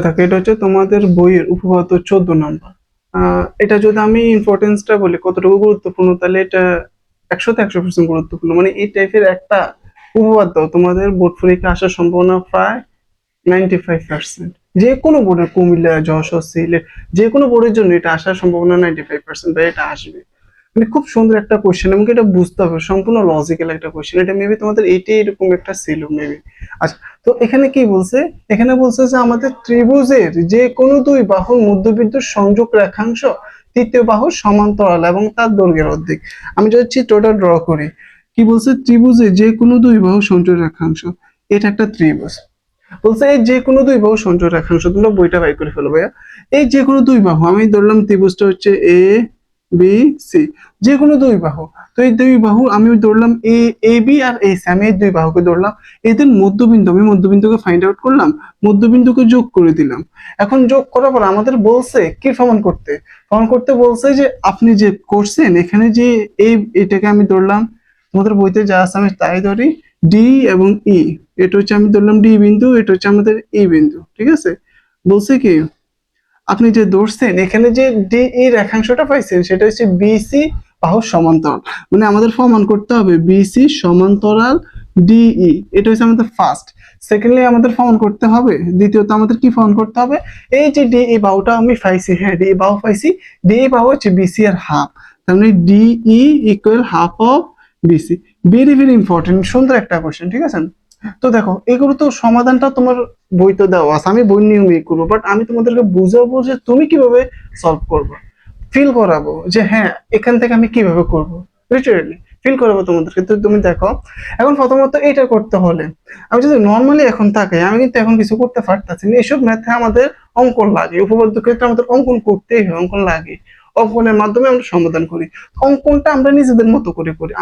থাকে এটা হচ্ছে তোমাদের বইয়ের উপপাদ্য 14 নাম্বার। এটা যদি আমি ইম্পর্টেন্সটা বলি কতটুকু গুরুত্বপূর্ণ, তাহলে এটা 100তে 100% গুরুত্বপূর্ণ। মানে এই টাইপের একটা উপপাদ্য তোমাদের বোর্ড পরীক্ষা আসার সম্ভাবনা প্রায় 95%। যে কোনো বোর্ডের, কুমিল্লা, যশোর, সিলেট, যে কোনো বোর্ডের জন্য এটা আসার সম্ভাবনা 95%, বা এটা আসবে। মানে খুব সুন্দর একটা কোশ্চেন, এবং এটা বুঝতে হবে সম্পূর্ণ লজিক্যাল একটা কোশ্চেন। এটা মেবি তোমাদের এইটাই এরকম একটা ছিল মেবি। আচ্ছা, তো এখানে কি বলছে? এখানে বলছে যে আমাদের ত্রিভুজের যে কোনো দুই বাহুর মধ্যবিন্দুর সংযোগ রেখাংশ তৃতীয় বাহুর সমান্তরাল এবং তার দৈর্ঘ্যের অর্ধেক। আমি যদি চিত্রটা ড্র করি, কি বলছে? ত্রিভুজের যে কোনো দুই বাহু সংযোগ রেখাংশ, এটা একটা ত্রিভুজ। বলছে এই যে কোনো দুই বাহু সংযোগ রেখাংশ, তোমরা বইটা বাই করে ফেলো ভাইয়া। এই যে কোনো দুই বাহু, আমি ধরলাম ত্রিভুজটা হচ্ছে এ বি সি, যে কোনো দুই বাহু। তো এই দুই বাহু আমি ধরলাম A B R A C, আমি এই দুই বাহুকে ধরলাম। এদের মধ্যবিন্দু, আমি মধ্যবিন্দুকে ফাইন্ড আউট করলাম, মধ্যবিন্দুকে যোগ করে দিলাম। এখন যোগ করার পর আমাদের বলছে কি প্রমাণ করতে? প্রমাণ করতে বলছে যে আপনি যে করছেন এখানে যে এটাকে আমি ধরলাম, তোমাদের বইতে যা আছে আমি তাই ধরি, ডি এবং ই। এটা হচ্ছে আমি ধরলাম ডি বিন্দু, এটা হচ্ছে আমাদের ই বিন্দু, ঠিক আছে? বলছে কি আপনি যে ধরছেন এখানে যে ডিই রেখাংশটা পাইছেন সেটা হচ্ছে বিসি বাহুর সমান্তরাল। মানে আমাদের প্রমাণ করতে হবে বিসি সমান্তরাল ডিই, এটা হচ্ছে আমাদের ফার্স্ট। সেকেন্ডলি আমাদের প্রমাণ করতে হবে, দ্বিতীয়ত আমাদের কি প্রমাণ করতে হবে? এই যে ডিই বাহুটা আমি পাইছি, হ্যাঁ ডিই বাহু পাইছি, ডিই বাহু হচ্ছে বিসি এর হাফ, তার মানে D E equal half of B C. Very very important, সুন্দর একটা কোশ্চেন, ঠিক আছে? তো দেখো এগুলো তো সমাধানটা তোমার বইতে দেওয়া আছে, আমি বই নিয়মে করবো, বাট আমি তোমাদেরকে বুঝাবো যে তুমি কিভাবে সলভ করবে, ফিল করাবো যে হ্যাঁ এখান থেকে আমি কিভাবে করবো, লিটারেলি ফিল করাবো তোমাদেরকে। তো তুমি দেখো, এখন প্রথমত এটা করতে হলে আমি যদি নর্মালি এখন তাকাই, আমি কিন্তু এখন কিছু করতে পারতেছি না। এসব ম্যাথে আমাদের অঙ্কন লাগে, উপপাদ্য ক্ষেত্রে আমাদের অঙ্কন করতেই হয়, অঙ্কন লাগে। অঙ্কনের মাধ্যমে আমরা সমাধান করি। অঙ্কনটা আমরা নিজেদের মতো করে করি,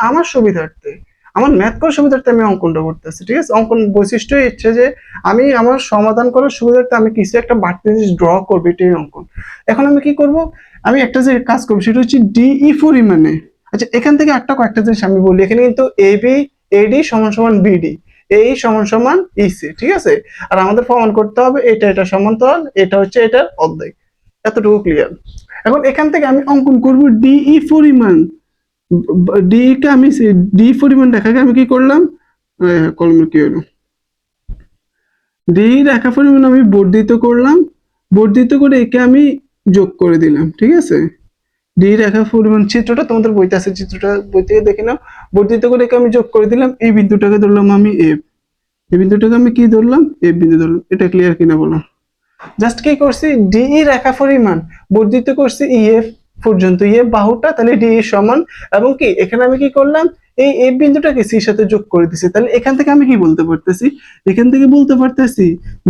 আমার সুবিধার্থে, আমার ম্যাথ করার সুবিধার্থে আমি অঙ্কনটা করতেছি, ঠিক আছে? অঙ্কন বৈশিষ্ট্য ইচ্ছে যে আমি আমার সমাধান করার সুবিধার্থে আমি কিছু একটা বাড়তি জিনিস ড্র করবো, এটাই অঙ্কন। এখন আমি কি করব? আমি একটা যে কাজ করবো সেটা হচ্ছে ডিই পরিমাণে। আচ্ছা, এখান থেকে কয়েকটা জিনিস আমি বলি। এখানে কিন্তু এবি এডি সমান সমান বিডি, এই সমান সমান ইসি, ঠিক আছে? আর আমাদের প্রমাণ করতে হবে এটা সমান্তরাল, এটা হচ্ছে এটার অর্ধেক। এতটুকু ক্লিয়ার? এখন এখান থেকে আমি অঙ্কন করব ডিই পরিমাণ। ডি কে আমি ডি পরিমাণ রেখাকে আমি কি করলাম, কলমে কি হলো, ডি রেখা পরিমাণ আমি বর্ধিত করলাম, বর্ধিত করে একে আমি যোগ করে দিলাম, ঠিক আছে? ডি রেখা পরিমাণ, চিত্রটা তোমাদের বইতে আছে, চিত্রটা বই থেকে দেখে নাও। বর্ধিত করে একে আমি যোগ করে দিলাম, এই বিন্দুটাকে ধরলাম আমি এফ, এই বিন্দুটাকে আমি কি ধরলাম, এফ বিন্দু ধরলাম। এটা ক্লিয়ার কিনা বলো? জাস্ট কি করছি, ডিই রেখা পরিমাণ বর্ধিত করছি ইএফ পর্যন্ত, ইএফ বাহুটা, তাহলে ডিই সমান, এবং কি এখানে আমি কি করলাম, এই এফ বিন্দুটাকে সির সাথে যোগ করে দিছি। তাহলে এখান থেকে আমি কি বলতে পারতেছি? এখান থেকে বলতে পারতেছি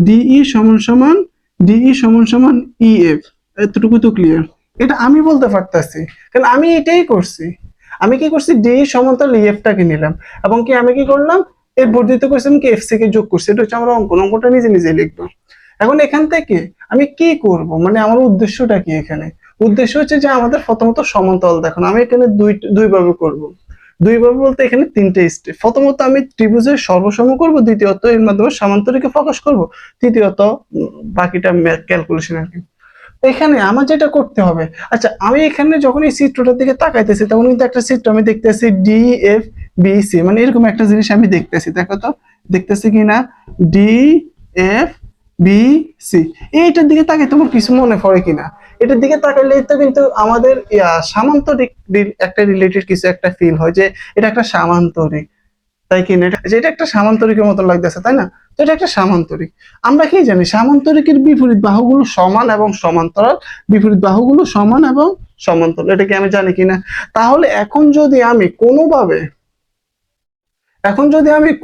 ডিই সমান সমান, ডিই সমান সমান ইএফ। এতটুকু তো ক্লিয়ার? এটা আমি বলতে পারতেছি কারণ আমি এটাই করছি। আমি কি করছি, ডিই সমান্তরাল ইএফটাকে নিলাম, এবং কি আমি কি করলাম, এফ বর্ধিত করছি, কি এফ সি কে যোগ করছি। এটা হচ্ছে আমার অঙ্কনটা নিজে নিজে লিখবো। এখন এখান থেকে আমি কি করব, মানে আমার উদ্দেশ্যটা কি এখানে? উদ্দেশ্য হচ্ছে যে আমাদের প্রথমত সমান্তরাল দেখুন, আমি এখানে দুই ভাবে করব। দুই ভাবে বলতে এখানে তিনটে স্টেপ। প্রথমত আমি ত্রিভুজের সর্বসম করব, দ্বিতীয়ত এর মাধ্যমে সামান্তরিকে ফোকাস করব, তৃতীয়ত বাকিটা ক্যালকুলেশন আর কি। এখানে আমার যেটা করতে হবে, আচ্ছা আমি এখানে যখন এই চিত্রটার দিকে তাকাইতেছি তখন কিন্তু একটা চিত্র আমি দেখতেছি ডি এফ বি সি, মানে এরকম একটা জিনিস আমি দেখতেছি। দেখো তো দেখতেছি কিনা, ডি এফ বি সি। এইটার দিকে তাকাই তোমার কিছু মনে পড়ে কিনা? এটার দিকে তাকাইলে তো কিন্তু আমাদের সামান্তরিক একটা রিলেটেড কিছু একটা ফিল হয়, যে এটা একটা সামান্তরিক, তাই কি না? এটা একটা সামান্তরিকের মতো লাগতেছে, তাই না? তো এটা একটা সামান্তরিক। আমরা কি জানি, সামান্তরিকের বিপরীত বাহুগুলো সমান এবং সমান্তরাল, বিপরীত বাহুগুলো সমান এবং সমান্তরাল, এটা কি আমি জানি কিনা? তাহলে এখন যদি আমি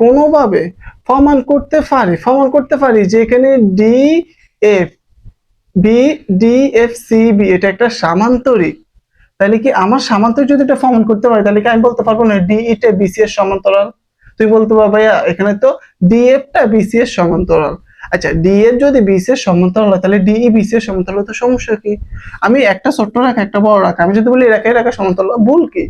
কোনোভাবে প্রমাণ করতে পারি যে এখানে D F B, D F C B এটা একটা সামান্তরিক, তাহলে কি আমার সামান্তরিক যদি এটা প্রমাণ করতে পারি, তাহলে কি আমি বলতে পারবো না ডি টা বিসি এর সমান্তরাল? তুই বলতে পারবা ভাইয়া এখানে তো ডিএফ টা বিসি এর সমান্তরাল। আচ্ছা, ডিএফ যদি বিসি এর সমান্তরাল হয় তাহলে ডিই বিসি এর সমান্তরাল, তো সমস্যা কি? আমি একটা ছোট্ট রেখা একটা বড় রেখা আমি যদি বলি রেখা সমান্তরাল, ভুল কি?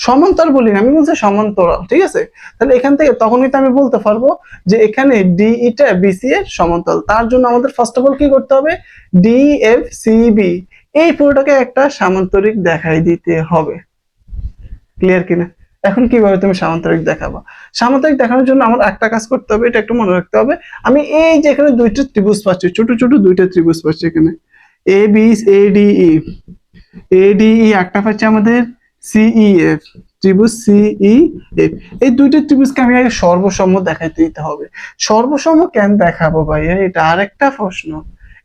সমান্তরাল বলি না, আমি বলছি সমান্তরাল, ঠিক আছে? তাহলে এখান থেকে তখন কিন্তু আমি বলতে পারবো যে এখানে DE টা BC এর সমান্তরাল। তার জন্য আমাদের ফার্স্ট অফ অল কি করতে হবে, DFCB এই পুরোটাকে একটা সামান্তরিক দেখাই দিতে হবে। ক্লিয়ার কিনা? এখন কিভাবে তুমি সামান্তরিক দেখাবা? সামান্তরিক দেখানোর জন্য আমার একটা কাজ করতে হবে, এটা একটু মনে রাখতে হবে। আমি এই যে এখানে দুইটা ত্রিভুজ পাচ্ছি, ছোট ছোট দুইটা ত্রিভুজ পাচ্ছি এখানে, ADE একটা পাচ্ছি আমাদের CEF, ত্রিভুজ CEF। এই দুইটা ত্রিভুজকে আমি আগে সর্বসম দেখাইতে দিতে হবে। সর্বসম কেন দেখাবো ভাইয়া, এটা আরেকটা প্রশ্ন,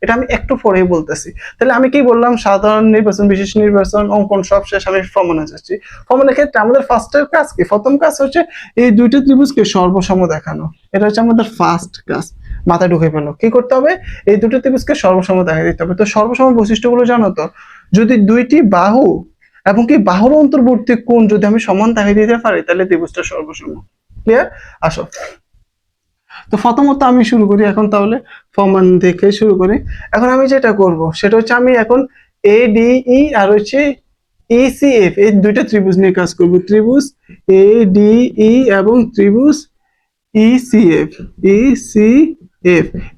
এটা আমি একটু পরেই বলতেছি। তাহলে আমি কি বললাম, সাধারণ নির্বাচন, বিশেষ নির্বাচন, অঙ্কন সব শেষ, আমি প্রমাণে যাচ্ছি। প্রমাণের ক্ষেত্রে আমাদের ফার্স্টের কাজ কি, প্রথম কাজ হচ্ছে এই দুইটা ত্রিভুজকে সর্বসম দেখানো। এটা হচ্ছে আমাদের ফার্স্ট কাজ, মাথায় ঢুকে ফেলো। কি করতে হবে, এই দুটো ত্রিভুজকে সর্বসম দেখা দিতে হবে। তো সর্বসম বৈশিষ্ট্যগুলো জানো তো, যদি দুইটি বাহু এবং কি বাহুর অন্তর্বর্তী কোণ যদি আমি সমান দেখাই দিতে পারি, তাহলে ত্রিভুজটা সর্বসম। ক্লিয়ার? আসো, তো প্রথমত আমি শুরু করি এখন, তাহলে প্রমাণ দেখে শুরু করি। এখন আমি যেটা করব সেটা হচ্ছে আমি এখন ADE আর হচ্ছে ECF এই দুইটা ত্রিভুজ নিয়ে কাজ করব। ত্রিভুজ ADE এবং ত্রিভুজ ECF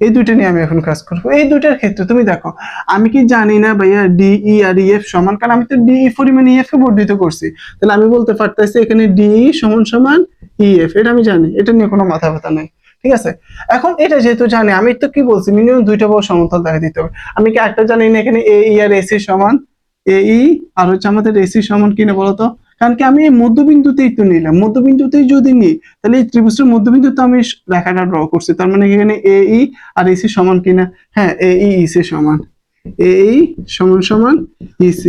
এই দুইটা নিয়ে আমি এখন কাজ করব। এই দুইটার ক্ষেত্রে তুমি দেখো, আমি কি জানি না ভাইয়া DE আর EF সমান, কারণ আমি তো DE পরিমাণ EF কে বর্ধিত করছি। তাহলে আমি বলতে পারতেছি এখানে DE সমান সমান EF, এটা আমি জানি, এটা নিয়ে কোনো মাথা ব্যথা নাই। ঠিক আছে, এখন এটা যেহেতু জানি, আমি তো কি বলছি, মিনিমাম দুইটা বাহু সমান্তরাল দেখা দিতে হবে। আমি কি একটা জানি না এখানে AE আর AC সমান, AE আর হচ্ছে আমাদের AC সমান কিনা বলতো? কারণ কি আমি এই মধ্যবিন্দুতেই তো নিলাম, মধ্যবিন্দুতেই যদি নিই তাহলে এই ত্রিভুজের মধ্যবিন্দুতে আমি রেখাটা ড্র করছি, তার মানে এখানে AE আর AC সমান কিনা? হ্যাঁ, AE EC সমান, AE সমান সমান EC।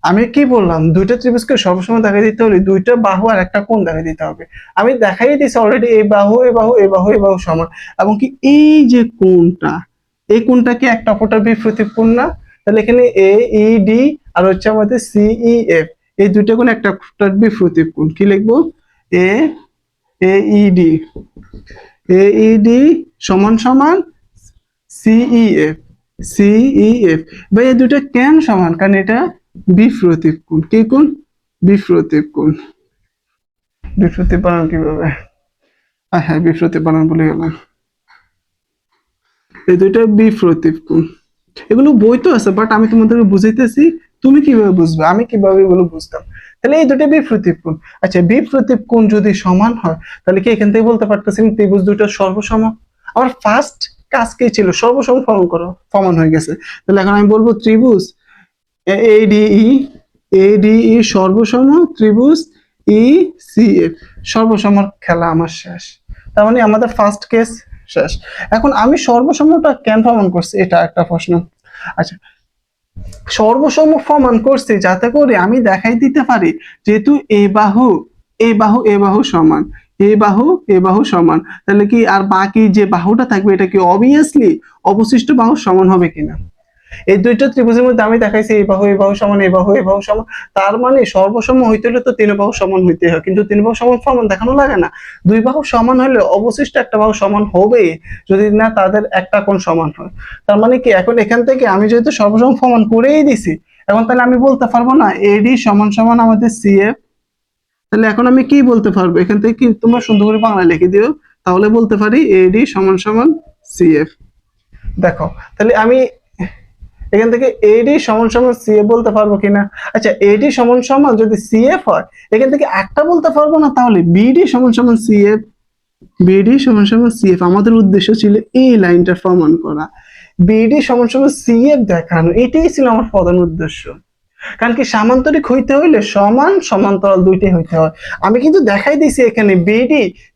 আমি কি বললাম, দুইটা ত্রিভুজকে সবসময় দেখাই দিতে হলে দুইটা বাহু আর একটা কোণ দেখাই দিতে হবে। আমি দেখাই দিয়েছি অলরেডি, এই বাহু এই বাহু এই বাহু এই বাহু সমান, এবং কি এই যে কোণটা, এই কোণটা কি একটা অপরটার বিপরীত কোণ না? তাহলে এখানে AED আর হচ্ছে আমাদের CEF এই দুইটা কোণ একটা অপরটার বিপরীত কোণ। কি লিখবো? AED AED সমান সমান CEF ভাই, এই দুইটা কেন সমান? কারণ এটা বিপরীত কোণ। কি কোণ? বিপরীত কোণ। বিপরীত বানান কিভাবে? হ্যাঁ, বিপরীত বানান বলে গেলাম। এই দুইটা বিপরীত কোণ, এগুলো বই তো আছে, বাট আমি তোমাদেরকে বুঝাইতেছি, তুমি কিভাবে বুঝবে, আমি কিভাবে এগুলো বুঝতাম। তাহলে এই দুটো বিপরীত কোণ। আচ্ছা, বিপরীত কোণ যদি সমান হয়, তাহলে কি এখান থেকে বলতে পারতেছি ত্রিভুজ দুটো সর্বসম? আমার ফার্স্ট কাজ কি ছিল, সর্বসম প্রমাণ করো, প্রমাণ হয়ে গেছে। তাহলে এখন আমি বলবো ত্রিভুজ ADE সর্বসম, ত্রিভুজ ECF সর্বসম, খেলা আমার শেষ। তার মানে আমাদের ফার্স্ট কেস শেষ। এখন আমি সর্বসমটা কেন প্রমাণ করছি, এটা একটা প্রশ্ন। আচ্ছা, সর্বসম প্রমাণ করছি যাতে করে আমি দেখাই দিতে পারি, যেহেতু এই বাহু এই বাহু এই বাহু সমান, এই বাহু এই বাহু সমান, তাহলে কি আর বাকি যে বাহুটা থাকবে এটা কি অবভিয়াসলি অবশিষ্ট বাহু সমান হবে কিনা? এই দুইটা ত্রিভুজের মধ্যে আমি দেখাইছি এই বাহু সমান, এই বাহু সমান, তার মানে সর্বসম হইতে হলে তো তিন বাহু সমান হইতে হয়, কিন্তু তিন বাহু সমান প্রমাণ দেখানো লাগে না। দুই বাহু সমান হলে অবশিষ্ট একটা বাহু সমান হবে, যদি না তাদের একটা কোণ সমান হয়। তার মানে কি, এখন এখান থেকে আমি যেহেতু সর্বসম প্রমাণ করেই দিছি, এখন তাহলে আমি বলতে পারবো না AD সমান সমান আমাদের CF? তাহলে এখন আমি কি বলতে পারবো, এখান থেকে কি তোমরা সুন্দর করে বাংলা লিখে দিও, তাহলে বলতে পারি AD সমান সমান CF। দেখো, তাহলে আমি এখান থেকে AD সমান সমান CF বলতে পারবো কিনা? আচ্ছা, AD সমান সমান যদি CF হয়, এখান থেকে একটা বলতে পারবো না, তাহলে BD সমান সমান CF, BD সমান সমান CF। আমাদের উদ্দেশ্য ছিল এই লাইনটা প্রমাণ করা, BD সমান সমান CF দেখানো, এটাই ছিল আমার প্রধান উদ্দেশ্য। কারণ কি, সামান্তরিক হইতে হইলে সমান সমান্তরাল দুইটাই হইতে হয়। আমি কিন্তু দেখাই দিয়েছি এখানে BD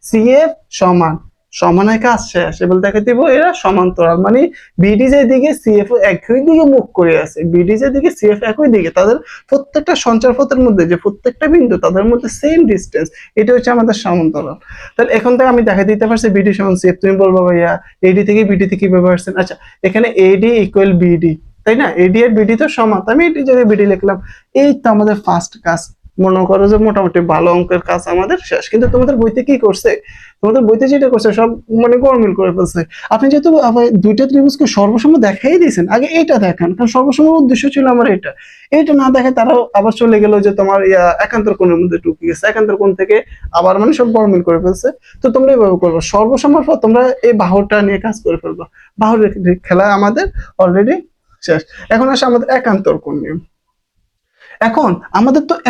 CF সমান, সমানের কাজ শেষ। এবার দেখে দিব এরা সমান্তরাল, মানে BD যে দিকে CF একই দিকে মুখ করে আছে, BD যে দিকে CF একই দিকে, তাদের প্রত্যেকটা সঞ্চার পথের মধ্যে যে প্রত্যেকটা বিন্দু তাদের মধ্যে সেম ডিসটেন্স, এটা হচ্ছে আমাদের সমান্তরাল। তাহলে এখন থেকে আমি দেখা দিতে পারছি BD সমান CF। তুমি বলবো ভাইয়া AD থেকে BD থেকে কিভাবে আসছেন? আচ্ছা, এখানে AD ইকুয়াল BD, তাই না? AD আর BD তো সমান, আমি এটি জায়গায় BD লিখলাম। এই তো আমাদের ফার্স্ট কাজ। মনে করো যে মোটামুটি ভালো অঙ্কের কাজ আমাদের শেষ। কিন্তু তোমাদের বইতে কি করছে, তোমাদের বইতে যেটা করছে সব মানে গরমিল করে ফেলছে। আপনি যেহেতু আবার দুইটা ত্রিভুজকে সর্বসম দেখাই দিয়েছেন, আগে এইটা দেখান, কারণ সর্বসম উদ্দেশ্য ছিল আমার এটা। এইটা না দেখে তারাও আবার চলে গেল যে তোমার একান্তর কোণের মধ্যে ঢুকে গেছে, একান্তর কোণ থেকে আবার মানে সব গরমিল করে ফেলছে। তো তোমরা এইভাবে করবে, সর্বসমের পর তোমরা এই বাহুটা নিয়ে কাজ করে ফেলবা। বাহুর খেলা আমাদের অলরেডি শেষ। এখন আসে আমাদের একান্তর কোণ নিয়ে।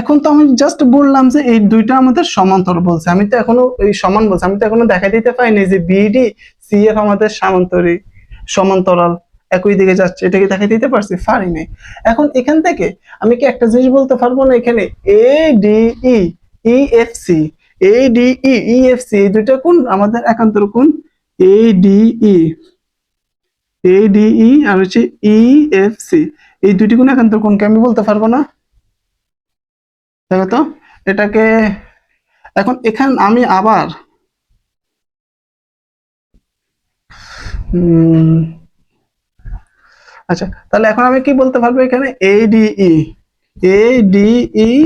এখন তো আমি জাস্ট বললাম যে এই দুইটা আমাদের সমান্তর বলছে, আমি তো এখনো এই সমান বলছে, আমি তো এখনো দেখাই দিতে পারিনি যে বিডি সিএফ আমাদের সমান্তরাল একই দিকে যাচ্ছে, এটাকে দেখাই দিতে পারছি? পারিনি। এখন এখান থেকে আমি কি একটা জিনিস বলতে পারবো না, এখানে A D E E F C, A D E E F C, এই দুইটা কোণ আমাদের একান্তর কোণ। এ ডি ই আর হচ্ছে ই এফ সি, এই দুইটি কোণ একান্তর কোণকে আমি বলতে পারবো না? দেখো তো এটাকে। এখন এখানে আমি আবার আচ্ছা, তাহলে এখন আমি কি বলতে পারবো, এখানে এডিই এডিই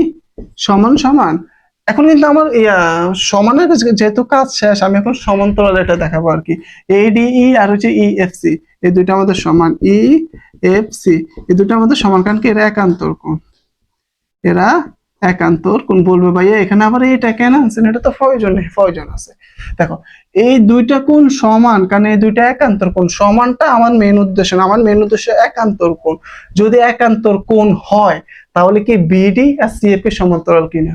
সমান সমান। এখন কিন্তু আমার সমানের যেহেতু কাজ শেষ, আমি এখন সমান্তরাল এটা দেখাবো আর কি। এডিই আর হচ্ছে ইএফসি, এই দুইটা আমাদের সমান। ইএফসি এই দুটো আমাদের সমান, কারণ কি এরা একান্তর কোণ, এরা একান্তর কোণ। বলবে ভাইয়া এখানে আবার এটা কেন আনছেন, এটা তো প্রয়োজন আছে। দেখো এই দুইটা কোণ সমান, কারণ এই দুইটা একান্তর কোণ। সমানটা আমার মেইন উদ্দেশ্য না, আমার মেইন উদ্দেশ্য একান্তর কোণ। যদি একান্তর কোণ হয় তাহলে কি বিডি আর সিএফ এর সমান্তরাল কিনা?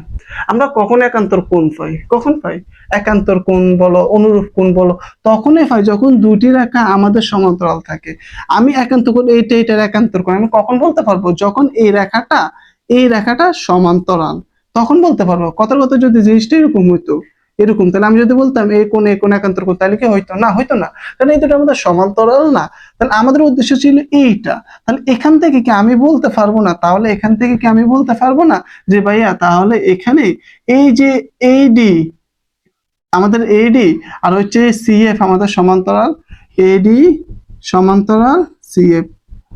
আমরা কখন একান্তর কোণ পাই? কখন পাই? একান্তর কোণ বলো, অনুরূপ কোণ বলো, তখনই পাই যখন দুটি রেখা আমাদের সমান্তরাল থাকে। আমি একান্তর কোণ, এটার একান্তর কোণ আমি কখন বলতে পারবো? যখন এই রেখাটা সমান্তরাল, তখন বলতে পারবো। কথার কথা যদি জিনিসটা এরকম হইতো, এরকম, তাহলে আমি যদি বলতাম এই কোণ একান্তর কোণ, তাহলে কি হইতো? না, হইতো না, কারণ এই দুটো আমাদের সমান্তরাল না। তাহলে আমাদের উদ্দেশ্য ছিল এইটা। তাহলে এখান থেকে কি আমি বলতে পারবো না? তাহলে এখান থেকে কি আমি বলতে পারবো না যে ভাইয়া তাহলে এখানে এই যে এডি আমাদের এডি আর হচ্ছে সিএফ আমাদের সমান্তরাল, এডি সমান্তরাল সিএফ।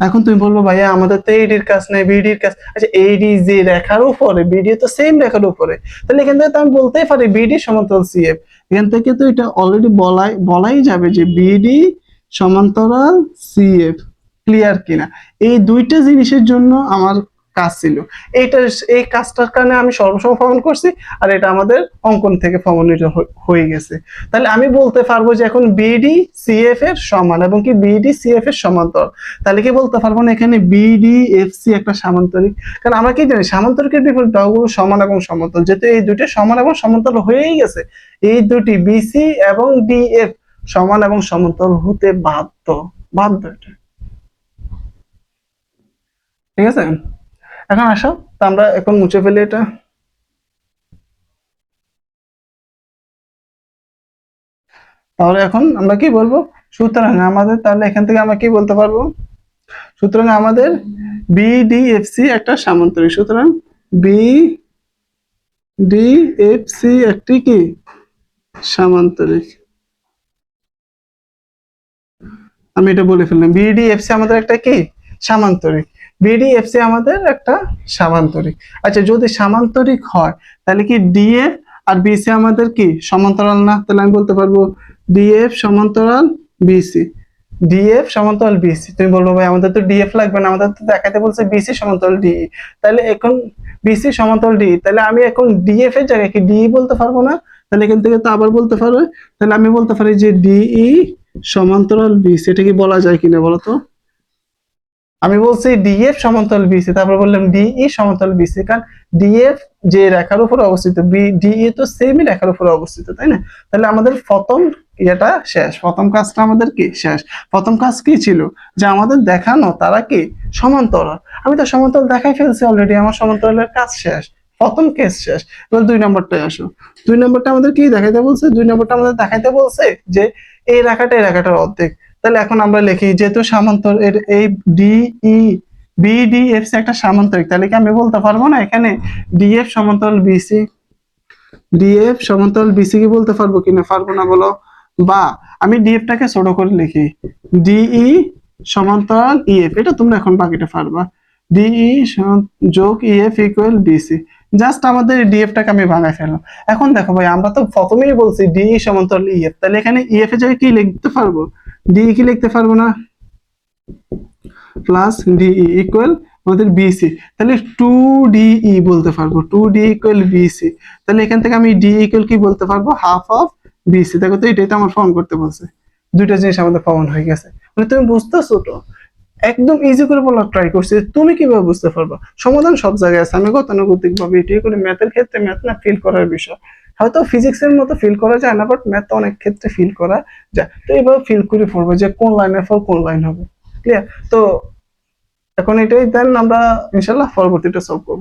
এখন তুমি বলবো ভাইয়া আমাদের তো এডির কাজ নাই, বিডির কাজ। আচ্ছা এডি যে রেখার উপরে, বিডি তো সেম রেখার উপরে, তাহলে এখান থেকে তো আমি বলতেই পারি বিডি সমান্তরাল সিএফ। এখান থেকে তো এটা অলরেডি বলাই যাবে যে বিডি সমান্তরাল সিএফ। ক্লিয়ার কিনা? এই দুইটা জিনিসের জন্য আমার কাজ ছিল এইটা। এই কাজটার কারণে আমি সর্বসম প্রমাণ করছি, আর এটা আমাদের অঙ্কন থেকে প্রমাণিত হয়ে গেছে। তাহলে আমি বলতে পারবো যে এখন বিডি সিএফ এর সমান এবং কি বিডি সিএফ এর সমান্তরাল। তাহলে কি বলতে পারবো না এখানে বিডি এফসি একটা সামান্তরিক? কারণ আমরা কি জানি সামান্তরিকের বিপরীত বাহুগুলো সমান এবং সমান্তরাল, যেহেতু এই দুটো সমান এবং সমান্তরাল হয়েই গেছে, এই দুটি বিসি এবং ডিএফ সমান এবং সমান্তরাল হতে বাধ্য। এটা ঠিক আছে। এখন আসো, তো আমরা এখন মুছে ফেলি এটা। তাহলে এখন আমরা কি বলবো? সুতরাং আমাদের, তাহলে এখান থেকে আমরা কি বলতে পারবো? সুতরাং আমাদের বিডিএফসি একটা সামান্তরিক। সুতরাং বিডিএফসি একটি কি সামান্তরিক। আমি এটা বলে ফেললাম, বিডিএফসি আমাদের একটা কি সামান্তরিক। বিডিএফসি আমাদের একটা সামান্তরিক। আচ্ছা যদি সামান্তরিক হয় তাহলে কি ডিএফ আর বিসি আমাদের কি সমান্তরাল না? তাহলে আমি বলতে পারবো ডিএফ সমান্তরাল বিসি। ডিএফ সমান্তরাল বিসি। তুমি বলবো ভাই আমাদের তো ডিএফ লাগবে না, আমাদের তো দেখাতে বলছে বিসি সমান্তরাল ডিই। তাহলে এখন বিসি সমান্তরাল ডি, তাহলে আমি এখন ডিএফ এর জায়গায় কি ডিই বলতে পারবো না? তাহলে এখান থেকে তো আবার বলতে পারবে। তাহলে আমি বলতে পারি যে ডিই সমান্তরাল বিসি। এটা কি বলা যায় কিনা বলো তো? আমি বলছি ডিএফ সমান্তরাল বিসি, তারপর বললাম ডিই সমান্তরাল বিসি, কারণ ডিএফ যে রেখার উপর অবস্থিত, ডিই তো সেমই রেখার উপর অবস্থিত, তাই না? তাহলে আমাদের প্রথম এটা শেষ, প্রথম কাজটা আমাদের কি শেষ। প্রথম কাজ কি ছিল? যে আমাদের দেখানো তারা কি সমান্তরাল। আমি তো সমান্তরাল দেখাই ফেলছি অলরেডি, আমার সমান্তরালের কাজ শেষ, প্রথম কেস শেষ। এবার 2 নম্বরটায় আসো। 2 নম্বরটা আমাদের কি দেখাইতে বলছে? 2 নম্বরটা আমাদের দেখাইতে বলছে যে এই রেখাটার অর্ধেক। তাহলে এখন আমরা লিখি যেহেতু সামান্তর এই ডিই বিডিএফসি একটা সামান্তরিক, তাহলে কি আমি বলতে পারবো না এখানে ডিএফ সমান্তরাল বিসি? ডিএফ সমান্তরাল বিসি কি বলতে পারবো কিনা? পারবো না বলো। বা আমি ডিএফটাকে ছোট করে লিখি, ডিই সমান্তরাল ইএফ। এটা তোমরা এখন বাকিটা পারবা। ডিই যোগ ইএফ ইকুয়াল বিসি। জাস্ট আমাদের ডিএফটাকে আমি ভাঙায় ফেললাম। এখন দেখো ভাই, আমরা তো প্রথমেই বলছি ডি সমান্তরাল ইএফ, তাহলে এখানে ইএফ এর জায়গায় কি লিখতে পারবো? ডি কি লিখতে পারবো না? প্লাস ডিই ইকুয়াল আমাদের বিসি, তাহলে টু ডিই বলতে পারবো, টু ডি ইকুয়াল বিসি। তাহলে এখান থেকে আমি ডি ইকুয়াল কি বলতে পারবো? Half of B C. দেখো তো, এটাই তো আমার প্রমাণ করতে বলছে। দুইটা জিনিস আমাদের প্রমাণ হয়ে গেছে। মানে তুমি বুঝতেছো তো? একদম ইজি করে বলার ট্রাই করছি, তুমি কিভাবে বুঝতে পারবা? সমাধান সব জায়গায় আছে, আমি গতানুগতিক ভাবে এটাই করি। ম্যাথের ক্ষেত্রে ম্যাথ না ফিল করার বিষয়, হয়তো ফিজিক্স এর মতো ফিল করা যায় না, বাট ম্যাথ অনেক ক্ষেত্রে ফিল করা যায়। তো এইভাবে ফিল করে পড়বো যে কোন লাইনের পর কোন লাইন হবে। ক্লিয়ার? তো এখন এটাই, দেন আমরা ইনশাল্লাহ পরবর্তীটা সলভ করবো।